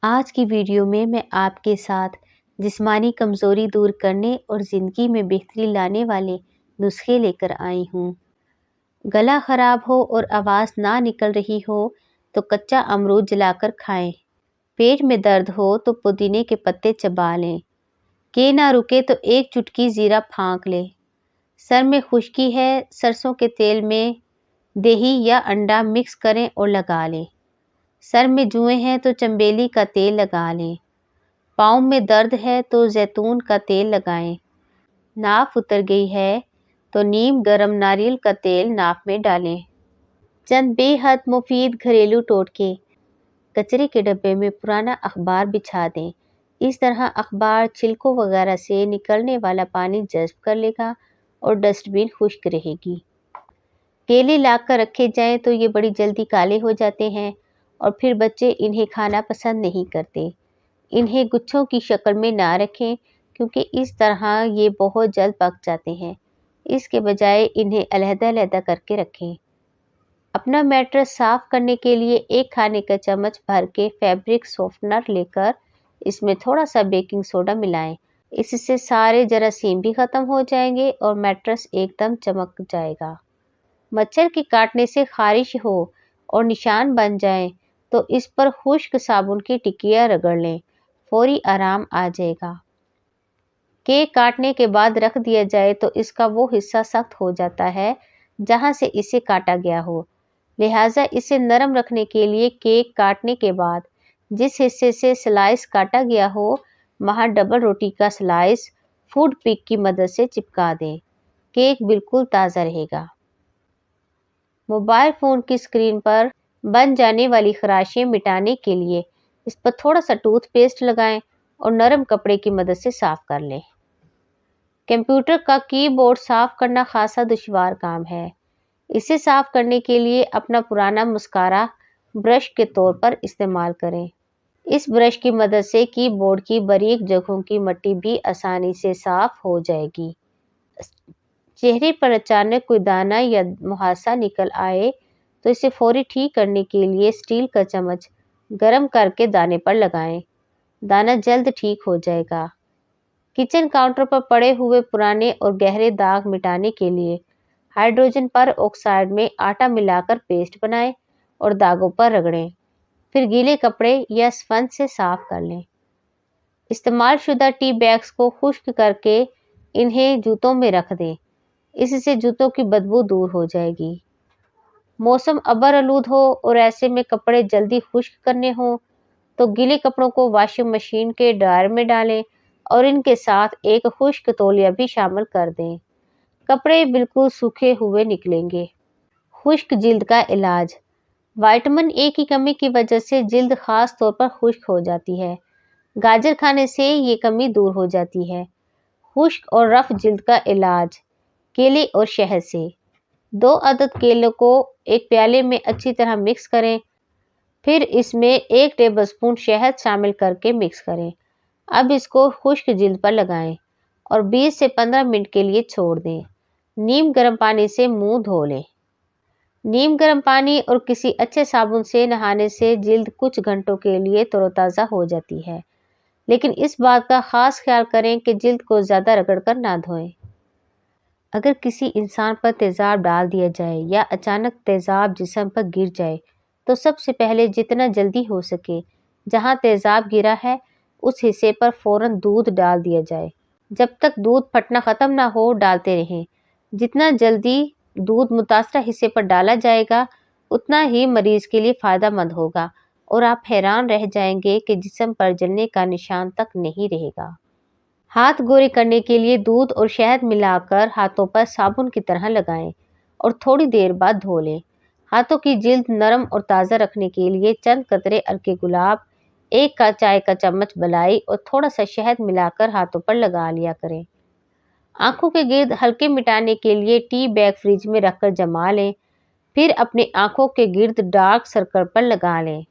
آج کی ویڈیو میں آپ کے ساتھ جسمانی کمزوری دور کرنے اور زندگی میں بہتری لانے والے نسخے لے کر آئی ہوں۔ گلا خراب ہو اور آواز نہ نکل رہی ہو تو کچا امرود جلا کر کھائیں۔ پیٹ میں درد ہو تو پودینے کے پتے چبا لیں۔ کہ نہ رکے تو ایک چٹکی زیرہ پھانک لیں۔ سر میں خشکی ہے، سرسوں کے تیل میں دہی یا انڈا مکس کریں اور لگا لیں۔ سر میں جوئیں ہیں تو چنبیلی کا تیل لگا لیں۔ پاؤں میں درد ہے تو زیتون کا تیل لگائیں۔ ناف اتر گئی ہے تو نیم گرم ناریل کا تیل ناف میں ڈالیں۔ چند بے حد مفید گھریلو ٹوٹکے۔ کچرے کے ڈبے میں پرانا اخبار بچھا دیں۔ اس طرح اخبار چھلکوں وغیرہ سے نکلنے والا پانی جذب کر لے گا اور ڈسٹ بن خشک رہے گی۔ کیلے لا کر رکھے جائیں تو یہ بڑی جلدی کالے ہو جاتے ہیں اور پھر بچے انہیں کھانا پسند نہیں کرتے۔ انہیں گچھوں کی شکل میں نہ رکھیں کیونکہ اس طرح یہ بہت جلد پک جاتے ہیں۔ اس کے بجائے انہیں علیحدہ علیحدہ کر کے رکھیں۔ اپنا میٹرس صاف کرنے کے لیے ایک کھانے کا چمچ بھر کے فیبرک سافٹنر لے کر اس میں تھوڑا سا بیکنگ سوڈا ملائیں۔ اس سے سارے جراثیم بھی ختم ہو جائیں گے اور میٹرس ایک دم چمک جائے گا۔ مچھر کے کاٹنے سے خارش ہو اور نشان بن جائیں تو اس پر خشک صابن کی ٹکیاں رگڑ لیں، فوری آرام آ جائے گا۔ کیک کاٹنے کے بعد رکھ دیا جائے تو اس کا وہ حصہ سخت ہو جاتا ہے جہاں سے اسے کاٹا گیا ہو، لہٰذا اسے نرم رکھنے کے لیے کیک کاٹنے کے بعد جس حصے سے سلائس کاٹا گیا ہو وہاں ڈبل روٹی کا سلائس فوڈ پک کی مدد سے چپکا دیں۔ کیک بالکل تازہ رہے گا۔ موبائل فون کی اسکرین پر بن جانے والی خراشیں مٹانے کے لیے اس پر تھوڑا سا ٹوتھ پیسٹ لگائیں اور نرم کپڑے کی مدد سے صاف کر لیں۔ کمپیوٹر کا کی بورڈ صاف کرنا خاصا دشوار کام ہے۔ اسے صاف کرنے کے لیے اپنا پرانا مسکارا برش کے طور پر استعمال کریں۔ اس برش کی مدد سے کی بورڈ کی باریک جگہوں کی مٹی بھی آسانی سے صاف ہو جائے گی۔ چہرے پر اچانک کوئی دانہ یا مہاسا نکل آئے تو اسے فوری ٹھیک کرنے کے لیے اسٹیل کا چمچ گرم کر کے دانے پر لگائیں۔ دانہ جلد ٹھیک ہو جائے گا۔ کچن کاؤنٹر پر پڑے ہوئے پرانے اور گہرے داغ مٹانے کے لیے ہائیڈروجن پر آکسائڈ میں آٹا ملا کر پیسٹ بنائیں اور داغوں پر رگڑیں، پھر گیلے کپڑے یا اسفنج سے صاف کر لیں۔ استعمال شدہ ٹی بیگز کو خشک کر کے انہیں جوتوں میں رکھ دیں، اس سے جوتوں کی بدبو دور ہو جائے گی۔ موسم ابر آلود ہو اور ایسے میں کپڑے جلدی خشک کرنے ہوں تو گیلے کپڑوں کو واشنگ مشین کے ڈرائر میں ڈالیں اور ان کے ساتھ ایک خشک تولیہ بھی شامل کر دیں۔ کپڑے بالکل سوکھے ہوئے نکلیں گے۔ خشک جلد کا علاج۔ وٹامن اے کی کمی کی وجہ سے جلد خاص طور پر خشک ہو جاتی ہے۔ گاجر کھانے سے یہ کمی دور ہو جاتی ہے۔ خشک اور رف جلد کا علاج۔ کیلے اور شہد سے 2 عدد کیلوں کو ایک پیالے میں اچھی طرح مکس کریں، پھر اس میں 1 ٹیبل اسپون شہد شامل کر کے مکس کریں۔ اب اس کو خشک جلد پر لگائیں اور 20 سے 15 منٹ کے لیے چھوڑ دیں۔ نیم گرم پانی سے منہ دھو لیں۔ نیم گرم پانی اور کسی اچھے صابن سے نہانے سے جلد کچھ گھنٹوں کے لیے تر و تازہ ہو جاتی ہے، لیکن اس بات کا خاص خیال کریں کہ جلد کو زیادہ رگڑ کر نہ دھوئیں۔ اگر کسی انسان پر تیزاب ڈال دیا جائے یا اچانک تیزاب جسم پر گر جائے تو سب سے پہلے جتنا جلدی ہو سکے جہاں تیزاب گرا ہے اس حصے پر فوراً دودھ ڈال دیا جائے۔ جب تک دودھ پھٹنا ختم نہ ہو ڈالتے رہیں۔ جتنا جلدی دودھ متاثرہ حصے پر ڈالا جائے گا اتنا ہی مریض کے لیے فائدہ مند ہوگا اور آپ حیران رہ جائیں گے کہ جسم پر جلنے کا نشان تک نہیں رہے گا۔ ہاتھ گورے کرنے کے لیے دودھ اور شہد ملا کر ہاتھوں پر صابن کی طرح لگائیں اور تھوڑی دیر بعد دھو لیں۔ ہاتھوں کی جلد نرم اور تازہ رکھنے کے لیے چند قطرے ارکے گلاب، 1 چائے کا چمچ بلائی اور تھوڑا سا شہد ملا کر ہاتھوں پر لگا لیا کریں۔ آنکھوں کے گرد ہلکے مٹانے کے لیے ٹی بیگ فریج میں رکھ کر جما لیں، پھر اپنے آنکھوں کے گرد ڈارک سرکل پر لگا لیں۔